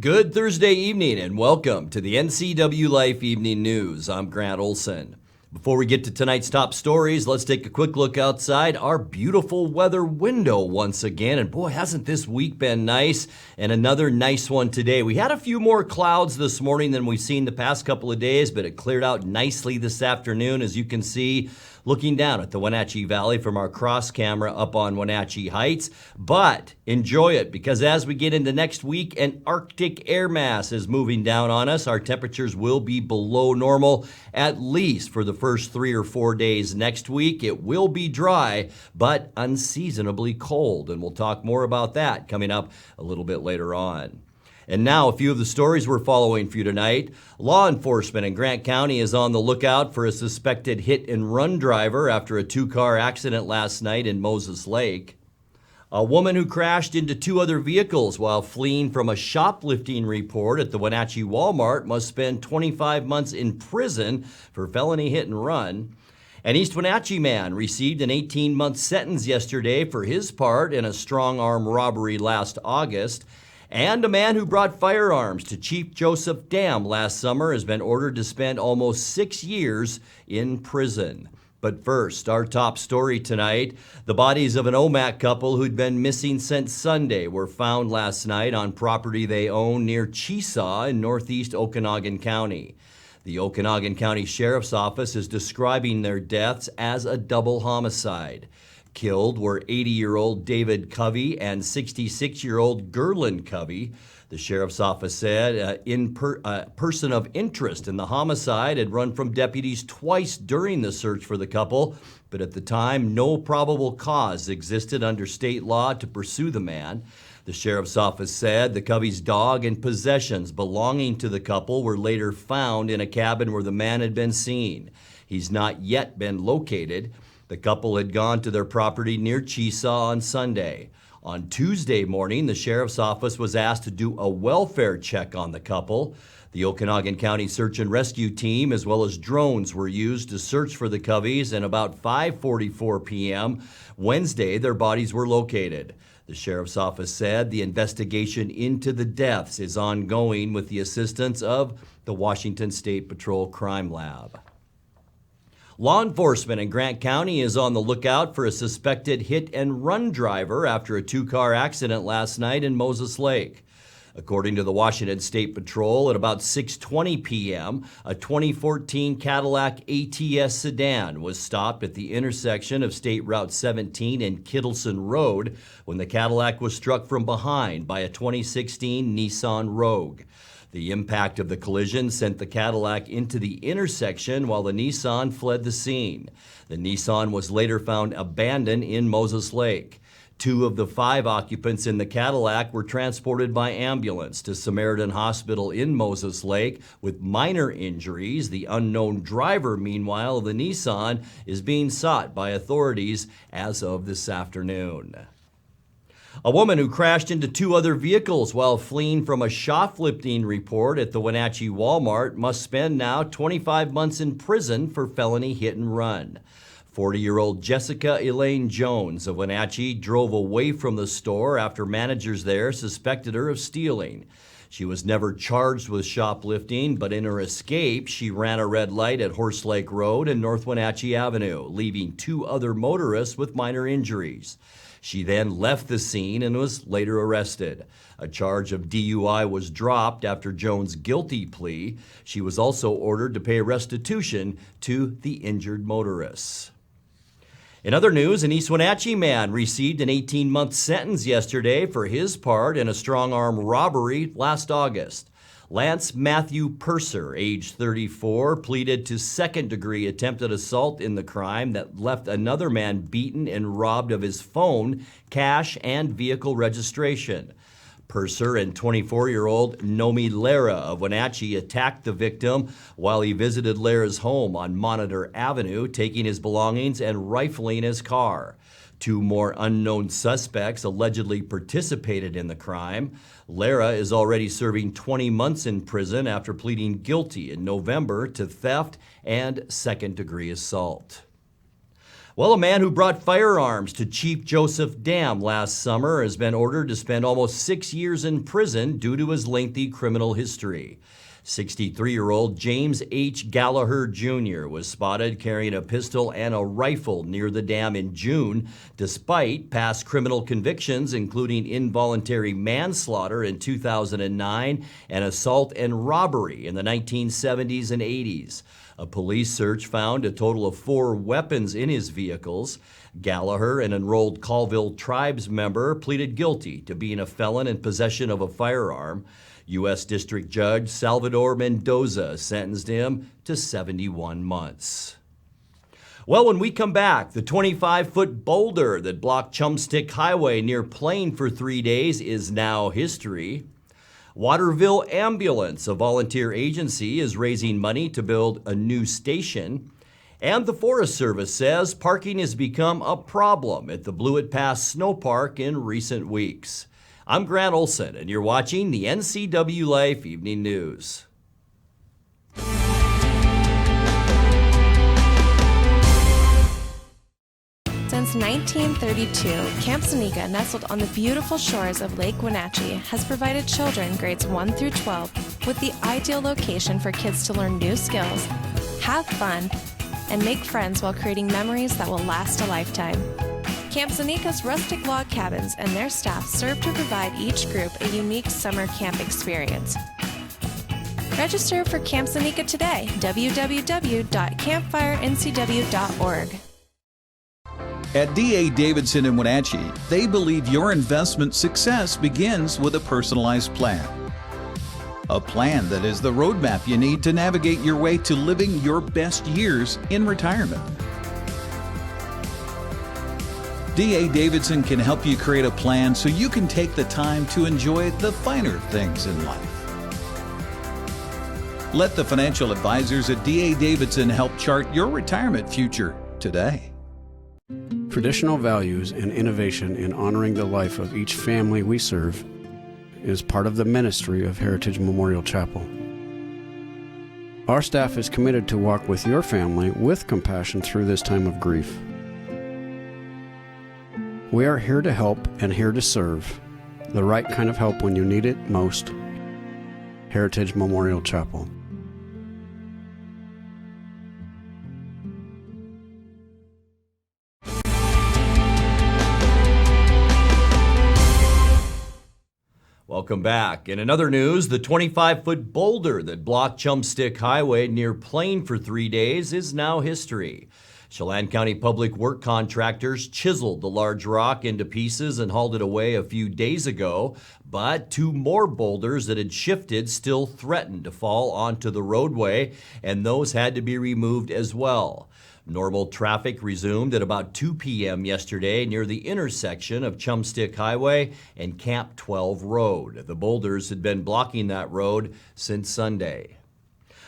Good Thursday evening and welcome to the NCWLIFE Evening News. I'm Grant Olson. Before we get to tonight's top stories, let's take a quick look outside our beautiful weather window once again. And boy, hasn't this week been nice? And another nice one today. We had a few more clouds this morning than we've seen the past couple of days, but it cleared out nicely this afternoon, as you can see looking down at the Wenatchee Valley from our cross camera up on Wenatchee Heights. But enjoy it, because as we get into next week, an Arctic air mass is moving down on us. Our temperatures will be below normal, at least for the first 3 or 4 days next week. It will be dry, but unseasonably cold, and we'll talk more about that coming up a little bit later on. And now a few of the stories we're following for you tonight. Law enforcement in Grant County is on the lookout for a suspected hit-and-run driver after a 2-car accident last night in Moses Lake. A woman who crashed into 2 other vehicles while fleeing from a shoplifting report at the Wenatchee Walmart must spend 25 months in prison for felony hit-and-run. An East Wenatchee man received an 18-month sentence yesterday for his part in a strongarm robbery last August. And a man who brought firearms to Chief Joseph Dam last summer has been ordered to spend almost 6 years in prison. But first, our top story tonight. The bodies of an OMAC couple who'd been missing since Sunday were found last night on property they own near Chesaw in northeast Okanogan County. The Okanogan County Sheriff's Office is describing their deaths as a double homicide. Killed were 80-year-old David Covey and 66-year-old Gerlin Covey. The Sheriff's Office said a person of interest in the homicide had run from deputies twice during the search for the couple, but at the time, no probable cause existed under state law to pursue the man. The Sheriff's Office said the Covey's dog and possessions belonging to the couple were later found in a cabin where the man had been seen. He's not yet been located. The couple had gone to their property near Chesaw on Sunday. On Tuesday morning, the Sheriff's Office was asked to do a welfare check on the couple. The Okanogan County Search and Rescue Team, as well as drones, were used to search for the Coveys, and about 5:44 p.m. Wednesday, their bodies were located. The Sheriff's Office said the investigation into the deaths is ongoing with the assistance of the Washington State Patrol Crime Lab. Law enforcement in Grant County is on the lookout for a suspected hit-and-run driver after a 2-car accident last night in Moses Lake. According to the Washington State Patrol, at about 6:20 p.m., a 2014 Cadillac ATS sedan was stopped at the intersection of State Route 17 and Kittleson Road when the Cadillac was struck from behind by a 2016 Nissan Rogue. The impact of the collision sent the Cadillac into the intersection while the Nissan fled the scene. The Nissan was later found abandoned in Moses Lake. 2 of the 5 occupants in the Cadillac were transported by ambulance to Samaritan Hospital in Moses Lake with minor injuries. The unknown driver, meanwhile, of the Nissan is being sought by authorities as of this afternoon. A woman who crashed into 2 other vehicles while fleeing from a shoplifting report at the Wenatchee Walmart must spend now 25 months in prison for felony hit and run. 40-year-old Jessica Elaine Jones of Wenatchee drove away from the store after managers there suspected her of stealing. She was never charged with shoplifting, but in her escape, she ran a red light at Horse Lake Road and North Wenatchee Avenue, leaving 2 other motorists with minor injuries. She then left the scene and was later arrested. A charge of DUI was dropped after Jones' guilty plea. She was also ordered to pay restitution to the injured motorists. In other news, an East Wenatchee man received an 18-month sentence yesterday for his part in a strong-arm robbery last August. Lance Matthew Purser, age 34, pleaded to second-degree attempted assault in the crime that left another man beaten and robbed of his phone, cash, and vehicle registration. Purser and 24-year-old Nomi Lara of Wenatchee attacked the victim while he visited Lara's home on Monitor Avenue, taking his belongings and rifling his car. 2 more unknown suspects allegedly participated in the crime. Lara is already serving 20 months in prison after pleading guilty in November to theft and second-degree assault. Well, a man who brought firearms to Chief Joseph Dam last summer has been ordered to spend almost 6 years in prison due to his lengthy criminal history. 63-year-old James H. Gallagher Jr. was spotted carrying a pistol and a rifle near the dam in June, despite past criminal convictions, including involuntary manslaughter in 2009 and assault and robbery in the 1970s and 80s. A police search found a total of 4 weapons in his vehicles. Gallagher, an enrolled Colville Tribes member, pleaded guilty to being a felon in possession of a firearm. U.S. District Judge Salvador Mendoza sentenced him to 71 months. Well, when we come back, the 25-foot boulder that blocked Chumstick Highway near Plain for 3 days is now history. Waterville Ambulance, a volunteer agency, is raising money to build a new station. And the Forest Service says parking has become a problem at the Blewett Pass Snow Park in recent weeks. I'm Grant Olson, and you're watching the NCWLIFE Evening News. Since 1932, Camp Seneca, nestled on the beautiful shores of Lake Wenatchee, has provided children grades 1 through 12 with the ideal location for kids to learn new skills, have fun, and make friends while creating memories that will last a lifetime. Camp Seneca's rustic log cabins and their staff serve to provide each group a unique summer camp experience. Register for Camp Seneca today, www.campfirencw.org. At D.A. Davidson in Wenatchee, they believe your investment success begins with a personalized plan. A plan that is the roadmap you need to navigate your way to living your best years in retirement. D.A. Davidson can help you create a plan so you can take the time to enjoy the finer things in life. Let the financial advisors at D.A. Davidson help chart your retirement future today. Traditional values and innovation in honoring the life of each family we serve is part of the ministry of Heritage Memorial Chapel. Our staff is committed to walk with your family with compassion through this time of grief. We are here to help and here to serve, the right kind of help when you need it most. Heritage Memorial Chapel. Welcome back. In another news, the 25-foot boulder that blocked Chumstick Highway near Plain for 3 days is now history. Chelan County Public Work contractors chiseled the large rock into pieces and hauled it away a few days ago, but 2 more boulders that had shifted still threatened to fall onto the roadway, and those had to be removed as well. Normal traffic resumed at about 2 p.m. yesterday near the intersection of Chumstick Highway and Camp 12 Road. The boulders had been blocking that road since Sunday.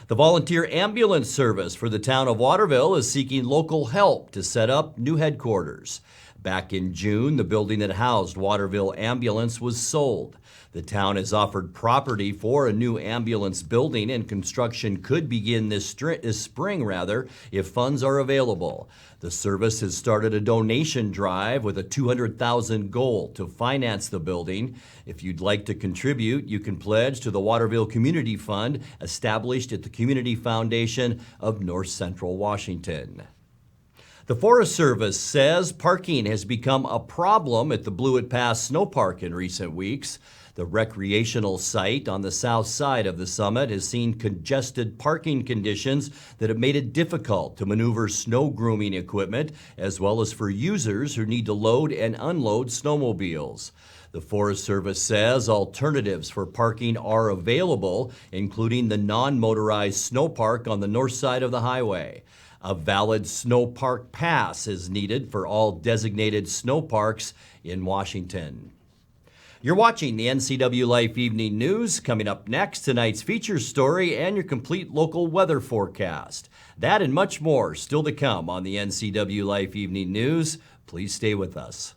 The volunteer ambulance service for the town of Waterville is seeking local help to set up new headquarters. Back in June, the building that housed Waterville Ambulance was sold. The town has offered property for a new ambulance building, and construction could begin this spring if funds are available. The service has started a donation drive with a $200,000 goal to finance the building. If you'd like to contribute, you can pledge to the Waterville Community Fund, established at the Community Foundation of North Central Washington. The Forest Service says parking has become a problem at the Blewett Pass Snow Park in recent weeks. The recreational site on the south side of the summit has seen congested parking conditions that have made it difficult to maneuver snow grooming equipment, as well as for users who need to load and unload snowmobiles. The Forest Service says alternatives for parking are available, including the non-motorized snow park on the north side of the highway. A valid snow park pass is needed for all designated snow parks in Washington. You're watching the NCWLIFE Evening News. Coming up next, tonight's feature story and your complete local weather forecast. That and much more still to come on the NCWLIFE Evening News. Please stay with us.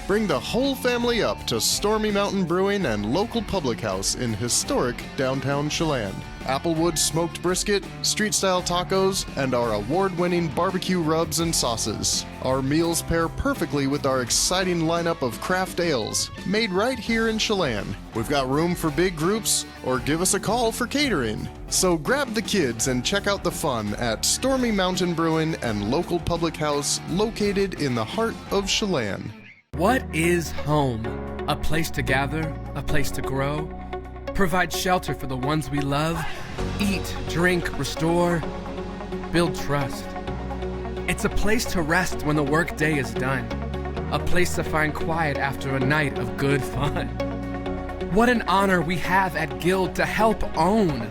Bring the whole family up to Stormy Mountain Brewing and local public house in historic downtown Chelan. Applewood smoked brisket, street-style tacos, and our award-winning barbecue rubs and sauces. Our meals pair perfectly with our exciting lineup of craft ales, made right here in Chelan. We've got room for big groups, or give us a call for catering. So grab the kids and check out the fun at Stormy Mountain Brewing and local public house located in the heart of Chelan. What is home? A place to gather, a place to grow, provide shelter for the ones we love, eat, drink, restore, build trust. It's a place to rest when the workday is done, a place to find quiet after a night of good fun. What an honor we have at Guild to help own,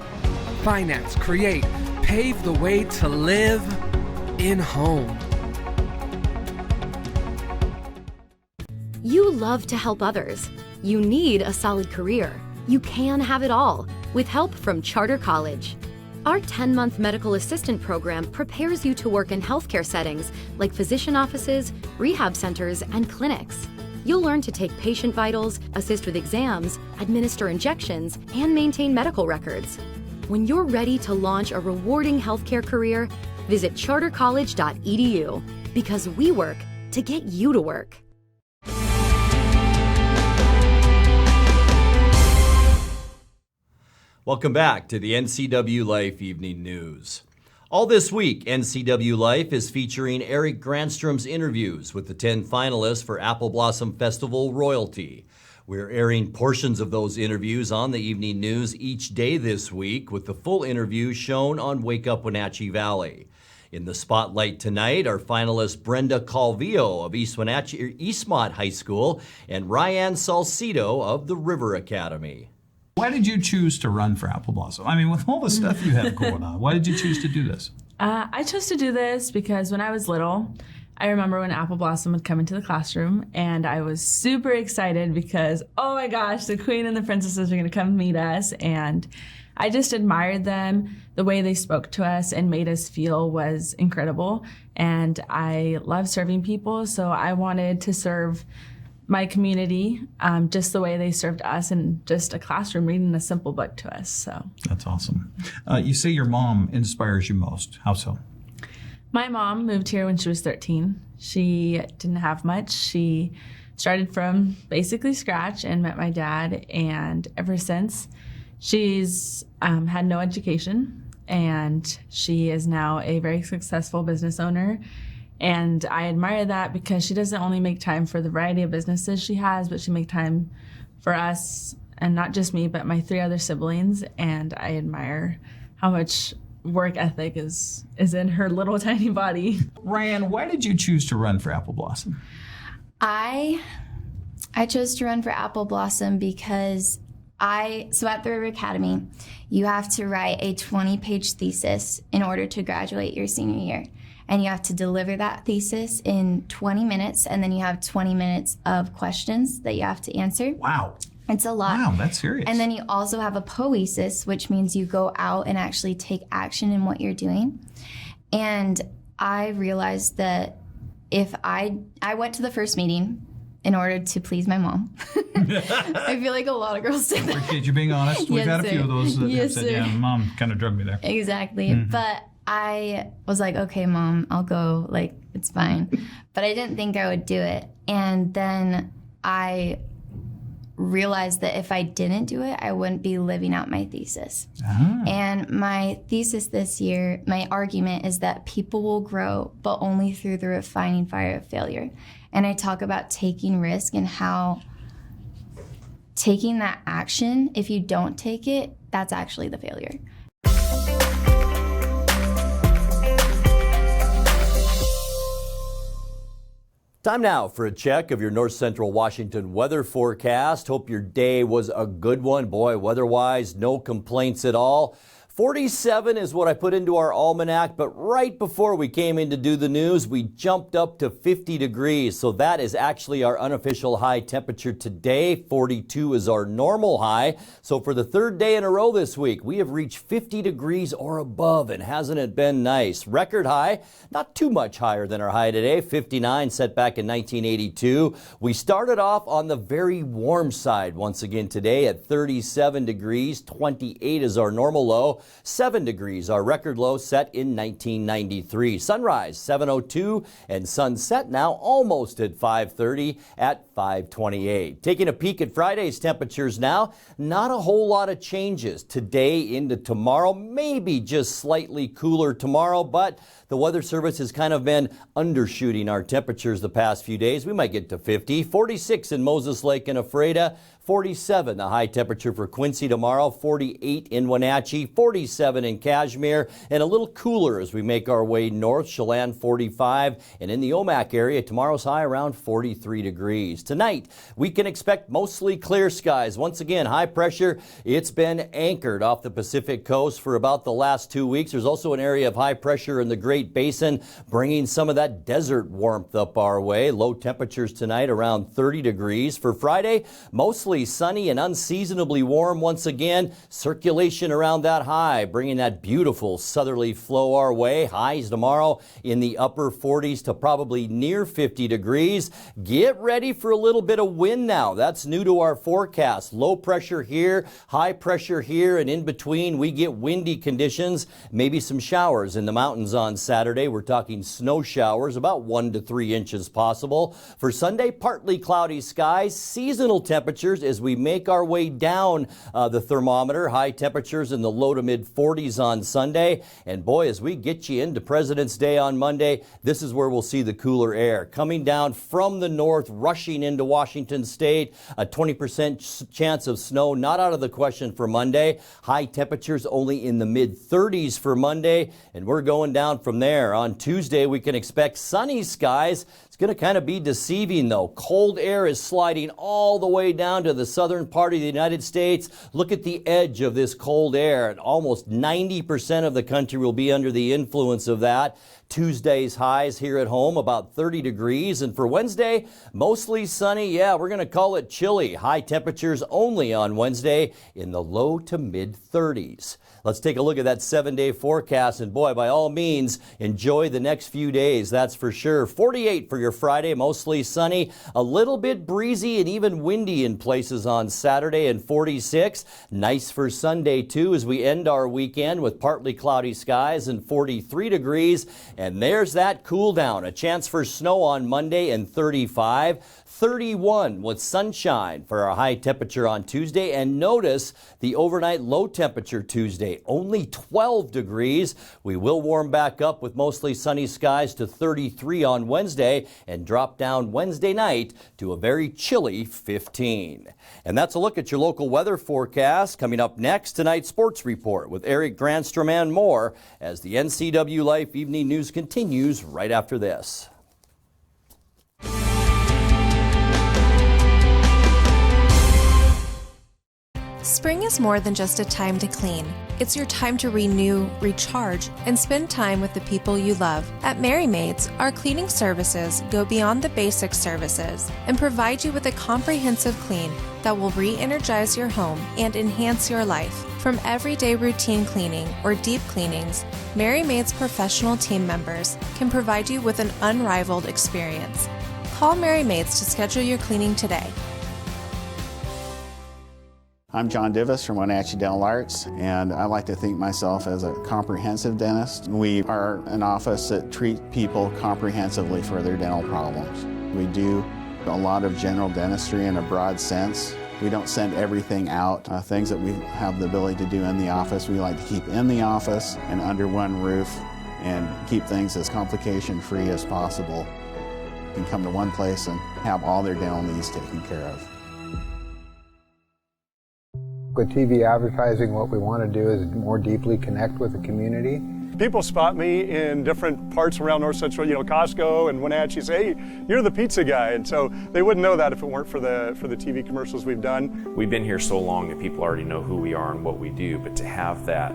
finance, create, pave the way to live in home. You love to help others. You need a solid career. You can have it all with help from Charter College. Our 10-month medical assistant program prepares you to work in healthcare settings like physician offices, rehab centers, and clinics. You'll learn to take patient vitals, assist with exams, administer injections, and maintain medical records. When you're ready to launch a rewarding healthcare career, visit chartercollege.edu because we work to get you to work. Welcome back to the NCWLIFE Evening News. All this week, NCWLIFE is featuring Eric Granstrom's interviews with the 10 finalists for Apple Blossom Festival Royalty. We're airing portions of those interviews on the Evening News each day this week, with the full interview shown on Wake Up Wenatchee Valley. In the spotlight tonight are finalists Brenda Calvillo of Eastmont High School and Ryan Salcido of the River Academy. Why did you choose to run for Apple Blossom? I mean, with all the stuff you have going on, why did you choose to do this? I chose to do this because when I was little, I remember when Apple Blossom would come into the classroom, and I was super excited because, oh my gosh, the Queen and the Princesses are going to come meet us, and I just admired them. The way they spoke to us and made us feel was incredible, and I love serving people, so I wanted to serve my community just the way they served us in just a classroom reading a simple book to us. So that's awesome. You say your mom inspires you most. How so? My mom moved here when she was 13. She didn't have much. She started from basically scratch and met my dad, and ever since she's had no education, and she is now a very successful business owner. And I admire that because she doesn't only make time for the variety of businesses she has, but she makes time for us, and not just me, but my 3 other siblings. And I admire how much work ethic is in her little tiny body. Ryan, why did you choose to run for Apple Blossom? I chose to run for Apple Blossom because so at the River Academy, you have to write a 20-page thesis in order to graduate your senior year. And you have to deliver that thesis in 20 minutes, and then you have 20 minutes of questions that you have to answer. Wow. It's a lot. Wow, that's serious. And then you also have a poesis, which means you go out and actually take action in what you're doing. And I realized that if I went to the first meeting in order to please my mom. I feel like a lot of girls do that. Appreciate you being honest. We've had a few of those that have said, yeah, mom kind of drug me there. Exactly. Mm-hmm. But I was like, okay, Mom, I'll go. Like, it's fine. But I didn't think I would do it. And then I realized that if I didn't do it, I wouldn't be living out my thesis. And my thesis this year, my argument is that people will grow, but only through the refining fire of failure. And I talk about taking risk and how taking that action, if you don't take it, that's actually the failure. Time now for a check of your North Central Washington weather forecast. Hope your day was a good one. Boy, weather-wise, no complaints at all. 47 is what I put into our almanac, but right before we came in to do the news, we jumped up to 50 degrees. So that is actually our unofficial high temperature today. 42 is our normal high. So for the third day in a row this week, we have reached 50 degrees or above, and hasn't it been nice? Record high, not too much higher than our high today, 59 set back in 1982. We started off on the very warm side once again today at 37 degrees. 28 is our normal low. 7 degrees, our record low set in 1993. Sunrise 7:02 and sunset now almost at 5:30 at 5:28. Taking a peek at Friday's temperatures now, not a whole lot of changes today into tomorrow. Maybe just slightly cooler tomorrow, but the Weather Service has kind of been undershooting our temperatures the past few days. We might get to 50. 46 in Moses Lake and Ephrata. 47, the high temperature for Quincy tomorrow. 48 in Wenatchee, 47 in Cashmere, and a little cooler as we make our way north. Chelan 45, and in the Omak area, tomorrow's high around 43 degrees. Tonight, we can expect mostly clear skies. Once again, high pressure, it's been anchored off the Pacific coast for about the last 2 weeks. There's also an area of high pressure in the Great Basin, bringing some of that desert warmth up our way. Low temperatures tonight around 30 degrees. For Friday, mostly sunny and unseasonably warm once again. Circulation around that high, bringing that beautiful southerly flow our way. Highs tomorrow in the upper 40s to probably near 50 degrees. Get ready for a little bit of wind now. That's new to our forecast. Low pressure here, high pressure here, and in between we get windy conditions. Maybe some showers in the mountains on Saturday. We're talking snow showers, about 1 to 3 inches possible. For Sunday, partly cloudy skies. Seasonal temperatures as we make our way down the thermometer. High temperatures in the low to mid 40s on Sunday. And boy, as we get you into President's Day on Monday, this is where we'll see the cooler air coming down from the north, rushing into Washington State. A 20% chance of snow not out of the question for Monday. High temperatures only in the mid 30s for Monday, and we're going down from there. On Tuesday, we can expect sunny skies. It's going to kind of be deceiving, though. Cold air is sliding all the way down to the southern part of the United States. Look at the edge of this cold air, and almost 90% of the country will be under the influence of that. Tuesday's highs here at home about 30 degrees, and for Wednesday, mostly sunny. Yeah, we're going to call it chilly. High temperatures only on Wednesday in the low to mid 30s. Let's take a look at that 7-day forecast, and boy, by all means, enjoy the next few days, that's for sure. 48 for your Friday, mostly sunny, a little bit breezy and even windy in places on Saturday, and 46. Nice for Sunday, too, as we end our weekend with partly cloudy skies and 43 degrees. And there's that cool down. A chance for snow on Monday and 35. 31 with sunshine for our high temperature on Tuesday. And notice the overnight low temperature Tuesday, only 12 degrees. We will warm back up with mostly sunny skies to 33 on Wednesday and drop down Wednesday night to a very chilly 15. And that's a look at your local weather forecast. Coming up next, tonight's sports report with Eric Granstrom and more as the NCWLIFE Evening News continues right after this. Spring is more than just a time to clean. It's your time to renew, recharge, and spend time with the people you love. At Merry Maids, our cleaning services go beyond the basic services and provide you with a comprehensive clean that will re-energize your home and enhance your life. From everyday routine cleaning or deep cleanings, Merry Maids professional team members can provide you with an unrivaled experience. Call Merry Maids to schedule your cleaning today. I'm John Divis from Wenatchee Dental Arts, and I like to think myself as a comprehensive dentist. We are an office that treats people comprehensively for their dental problems. We do a lot of general dentistry in a broad sense. We don't send everything out. Things that we have the ability to do in the office, we like to keep in the office and under one roof and keep things as complication-free as possible. You can come to one place and have all their dental needs taken care of. With TV advertising, what we want to do is more deeply connect with the community. People spot me in different parts around North Central, Costco and Wenatchee, say, hey, you're the pizza guy. And so they wouldn't know that if it weren't for the TV commercials we've done. We've been here so long that people already know who we are and what we do, but to have that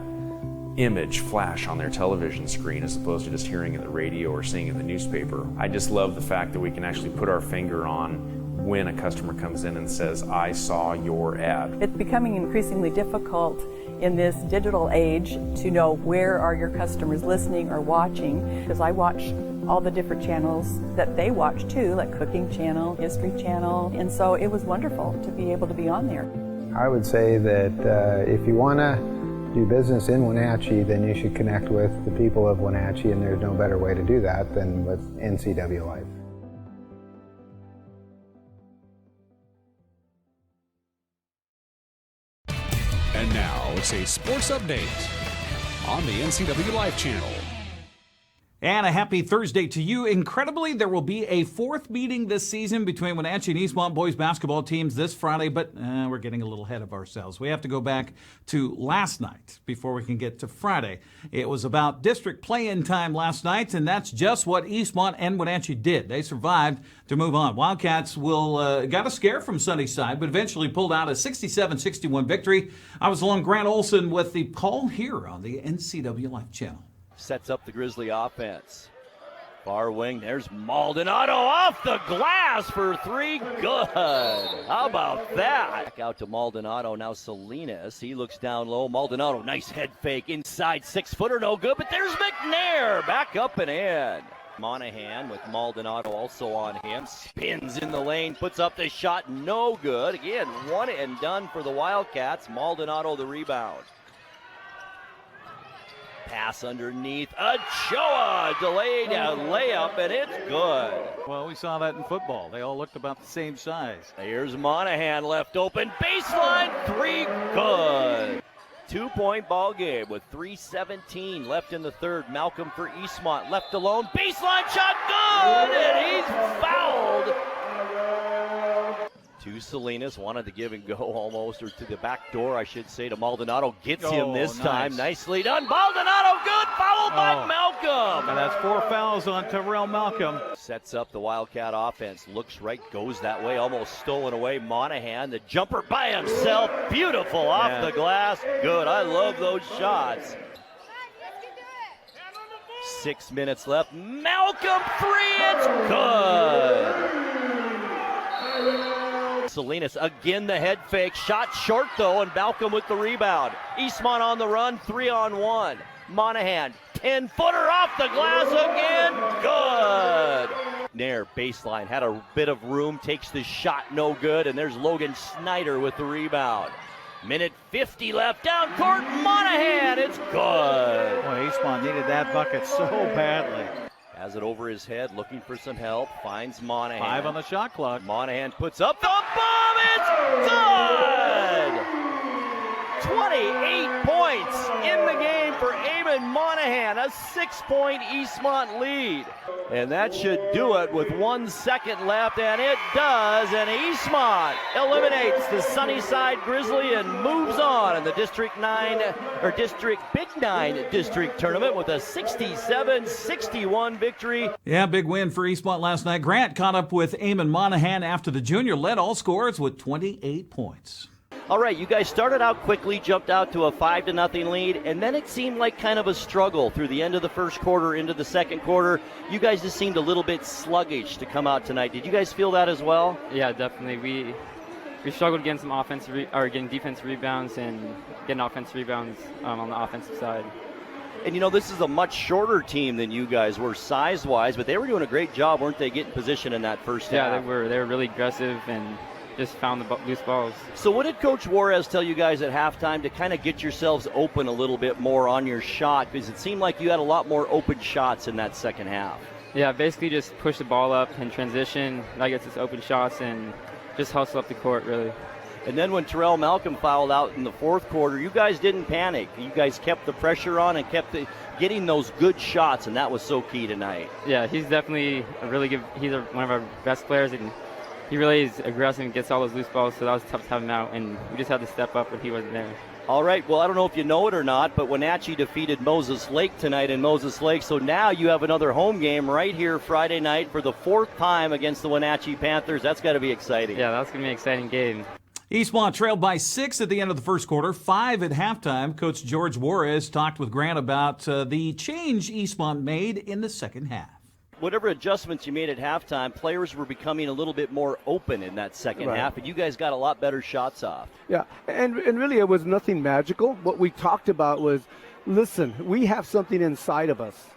image flash on their television screen as opposed to just hearing it in the radio or seeing it in the newspaper. I just love the fact that we can actually put our finger on when a customer comes in and says, I saw your ad. It's becoming increasingly difficult in this digital age to know where are your customers listening or watching, because I watch all the different channels that they watch too, like Cooking Channel, History Channel, and so it was wonderful to be able to be on there. I would say that if you want to do business in Wenatchee, then you should connect with the people of Wenatchee, and there's no better way to do that than with NCWLIFE. And now it's a sports update on the NCWLIFE channel. And a happy Thursday to you. Incredibly, there will be a fourth meeting this season between Wenatchee and Eastmont boys basketball teams this Friday, but we're getting a little ahead of ourselves. We have to go back to last night before we can get to Friday. It was about district play-in time last night, and that's just what Eastmont and Wenatchee did. They survived to move on. Wildcats got a scare from Sunnyside, but eventually pulled out a 67-61 victory. I was along Grant Olson with the call here on the NCWLIFE channel. Sets up the Grizzly offense. Far wing, there's Maldonado off the glass for three. Good. How about that? Back out to Maldonado, now Salinas. He looks down low. Maldonado, nice head fake. Inside, 6-footer, no good, but there's McNair. Back up and in. Monahan with Maldonado also on him. Spins in the lane, puts up the shot, no good. Again, one and done for the Wildcats. Maldonado the rebound. Pass underneath. Ochoa delayed a layup, and it's good. Well, we saw that in football. They all looked about the same size. Here's Monahan left open. Baseline three, good. 2-point ball game with 3:17 left in the third. Malcolm for Eastmont left alone. Baseline shot, good, and he's fouled. To Salinas, wanted to give and go almost, or to the back door, I should say, to Maldonado. Gets him this time. Nicely done. Maldonado, good. Fouled by Malcolm. And that's 4 fouls on Terrell Malcolm. Sets up the Wildcat offense. Looks right, goes that way. Almost stolen away. Monahan, the jumper by himself. Beautiful off the glass. Good. I love those shots. 6 minutes left. Malcolm, three. It's good. Salinas again, the head fake. Shot short though, and Malcolm with the rebound. Eastmont on the run, 3-on-1. Monahan, 10-footer off the glass again. Good. Nair, baseline, had a bit of room, takes the shot, no good, and there's Logan Snyder with the rebound. Minute 50 left, down court, Monahan, it's good. Boy, Eastmont needed that bucket so badly. Has it over his head, looking for some help, finds Monahan. 5 on the shot clock. Monahan puts up the bomb, it's good! 28 points in the game for Eamon Monahan, a 6-point Eastmont lead. And that should do it with 1 second left, and it does, and Eastmont eliminates the Sunnyside Grizzly and moves on in the District Big 9 District Tournament with a 67-61 victory. Yeah, big win for Eastmont last night. Grant caught up with Eamon Monahan after the junior led all scorers with 28 points. All right, you guys started out quickly, jumped out to a 5-0 lead, and then it seemed like kind of a struggle through the end of the first quarter into the second quarter. You guys just seemed a little bit sluggish to come out tonight. Did you guys feel that as well? Yeah, definitely. We struggled getting some getting defensive rebounds and getting offensive rebounds on the offensive side. And you know, this is a much shorter team than you guys were size-wise, but they were doing a great job, weren't they, getting position in that first half? Yeah, they were really aggressive and just found the loose balls. So what did Coach Juarez tell you guys at halftime to kind of get yourselves open a little bit more on your shot? Because it seemed like you had a lot more open shots in that second half. Yeah, basically just push the ball up and transition. That gets us open shots and just hustle up the court, really. And then when Terrell Malcolm fouled out in the fourth quarter, you guys didn't panic. You guys kept the pressure on and kept getting those good shots, and that was so key tonight. Yeah, he's definitely he's one of our best players, and he really is aggressive and gets all those loose balls, so that was tough to have him out, and we just had to step up when he wasn't there. All right, well, I don't know if you know it or not, but Wenatchee defeated Moses Lake tonight in Moses Lake, so now you have another home game right here Friday night for the 4th time against the Wenatchee Panthers. That's got to be exciting. Yeah, that's going to be an exciting game. Eastmont trailed by 6 at the end of the first quarter, 5 at halftime. Coach George Juarez talked with Grant about the change Eastmont made in the second half. Whatever adjustments you made at halftime, players were becoming a little bit more open in that second half, and you guys got a lot better shots off. Yeah, and really it was nothing magical. What we talked about was, listen, we have something inside of us,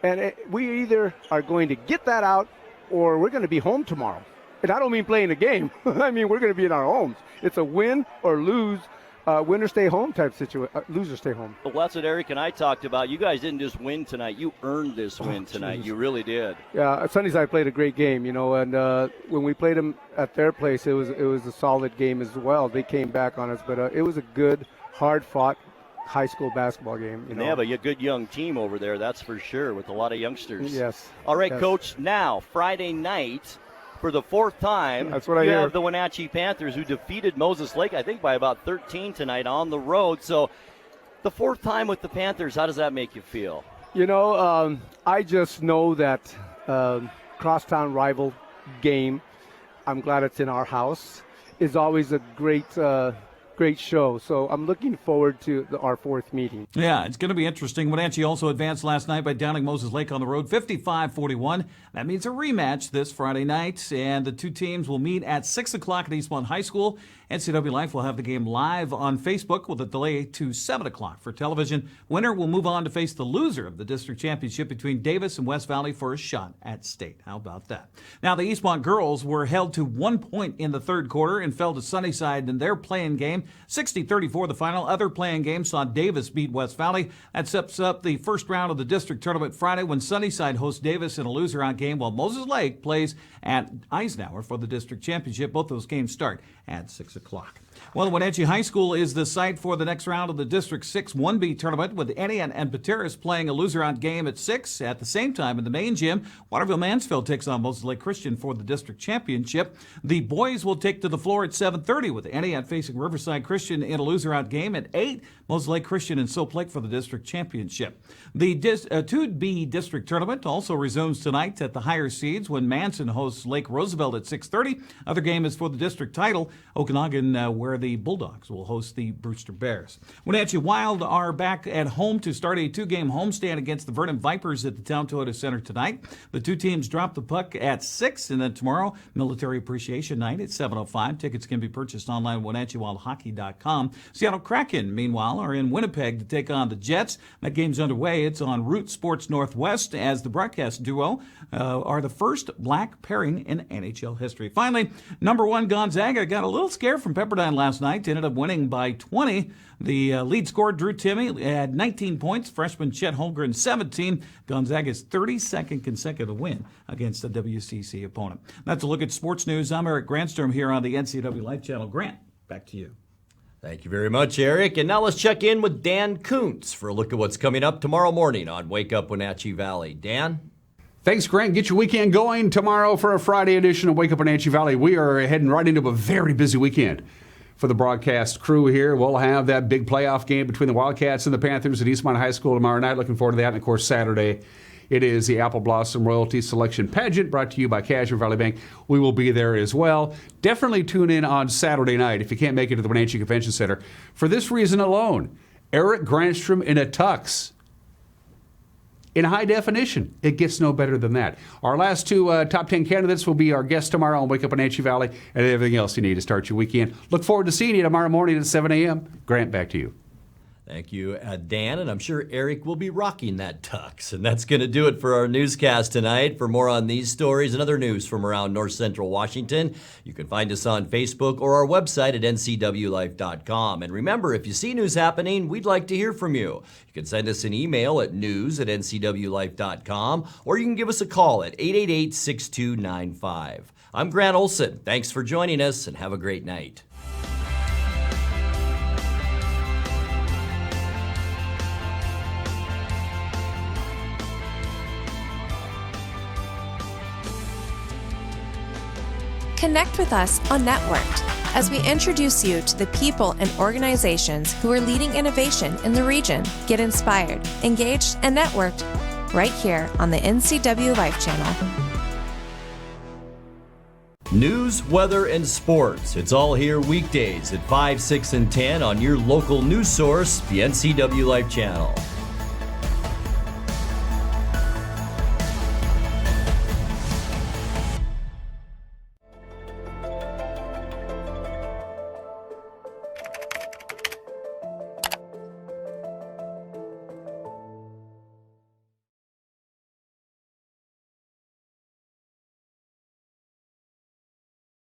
and we either are going to get that out or we're going to be home tomorrow. And I don't mean playing a game. I mean, we're going to be in our homes. It's a win or lose, winner stay home type situation, loser stay home. Well, that's what Eric and I talked about. You guys didn't just win tonight. You earned this win tonight. Geez. You really did. Yeah, Sunnyside played a great game, and when we played them at their place, it was a solid game as well. They came back on us, but it was a good, hard-fought high school basketball game. They have a good young team over there, that's for sure, with a lot of youngsters. Yes. All right, yes. Coach, now, Friday night, for the fourth time, that's what I hear. You have the Wenatchee Panthers, who defeated Moses Lake, I think, by about 13 tonight on the road. So the fourth time with the Panthers, how does that make you feel? I just know that crosstown rival game, I'm glad it's in our house, is always a great show. So I'm looking forward to our fourth meeting. Yeah, it's going to be interesting. Wenatchee also advanced last night by downing Moses Lake on the road 55-41. That means a rematch this Friday night, and the two teams will meet at 6 o'clock at Eastmont High School. NCWLIFE will have the game live on Facebook with a delay to 7 o'clock for television. Winner will move on to face the loser of the district championship between Davis and West Valley for a shot at state. How about that? Now, the Eastmont girls were held to 1 point in the third quarter and fell to Sunnyside in their play-in game. 60-34 the final. Other play-in games saw Davis beat West Valley. That sets up the first round of the district tournament Friday when Sunnyside hosts Davis in a loser-out game while Moses Lake plays at Eisenhower for the district championship. Both those games start at 6 o'clock. Well, Wenatchee High School is the site for the next round of the District 6 1B tournament with Enian and Pateras playing a loser-out game at 6. At the same time in the main gym, Waterville-Mansfield takes on Moses Lake Christian for the district championship. The boys will take to the floor at 7:30 with Enian facing Riverside Christian in a loser-out game at 8. Moses Lake Christian and Soap Lake for the district championship. The 2B district tournament also resumes tonight at the higher seeds when Manson hosts Lake Roosevelt at 6:30. Other game is for the district title, Okanagan, where the Bulldogs will host the Brewster Bears. Wenatchee Wild are back at home to start a 2-game homestand against the Vernon Vipers at the Town Toyota Center tonight. The two teams drop the puck at 6, and then tomorrow, Military Appreciation Night at 7:05. Tickets can be purchased online at WenatcheeWildHockey.com. Seattle Kraken, meanwhile, are in Winnipeg to take on the Jets. That game's underway. It's on Root Sports Northwest as the broadcast duo are the first black pairing in NHL history. Finally, number 1 Gonzaga got a little scare from Pepperdine last night. Ended up winning by 20. The lead scorer, Drew Timme, had 19 points. Freshman Chet Holmgren, 17. Gonzaga's 32nd consecutive win against a WCC opponent. That's a look at sports news. I'm Eric Grandstrom here on the NCWLIFE channel. Grant, back to you. Thank you very much, Eric. And now let's check in with Dan Kuntz for a look at what's coming up tomorrow morning on Wake Up Wenatchee Valley. Dan? Thanks, Grant. Get your weekend going tomorrow for a Friday edition of Wake Up Wenatchee Valley. We are heading right into a very busy weekend for the broadcast crew here. We'll have that big playoff game between the Wildcats and the Panthers at Eastmont High School tomorrow night. Looking forward to that. And, of course, Saturday, it is the Apple Blossom Royalty Selection Pageant brought to you by Cashmere Valley Bank. We will be there as well. Definitely tune in on Saturday night if you can't make it to the Wenatchee Convention Center. For this reason alone, Eric Grandstrom in a tux. In high definition. It gets no better than that. Our last two top 10 candidates will be our guests tomorrow on Wake Up Wenatchee Valley and everything else you need to start your weekend. Look forward to seeing you tomorrow morning at 7 a.m. Grant, back to you. Thank you, Dan, and I'm sure Eric will be rocking that tux. And that's going to do it for our newscast tonight. For more on these stories and other news from around North Central Washington, you can find us on Facebook or our website at ncwlife.com. And remember, if you see news happening, we'd like to hear from you. You can send us an email at news@ncwlife.com, or you can give us a call at 888-6295. I'm Grant Olson. Thanks for joining us, and have a great night. Connect with us on Networked as we introduce you to the people and organizations who are leading innovation in the region. Get inspired, engaged, and networked right here on the NCWLIFE channel. News, weather, and sports. It's all here weekdays at 5, 6, and 10 on your local news source, the NCW Life channel.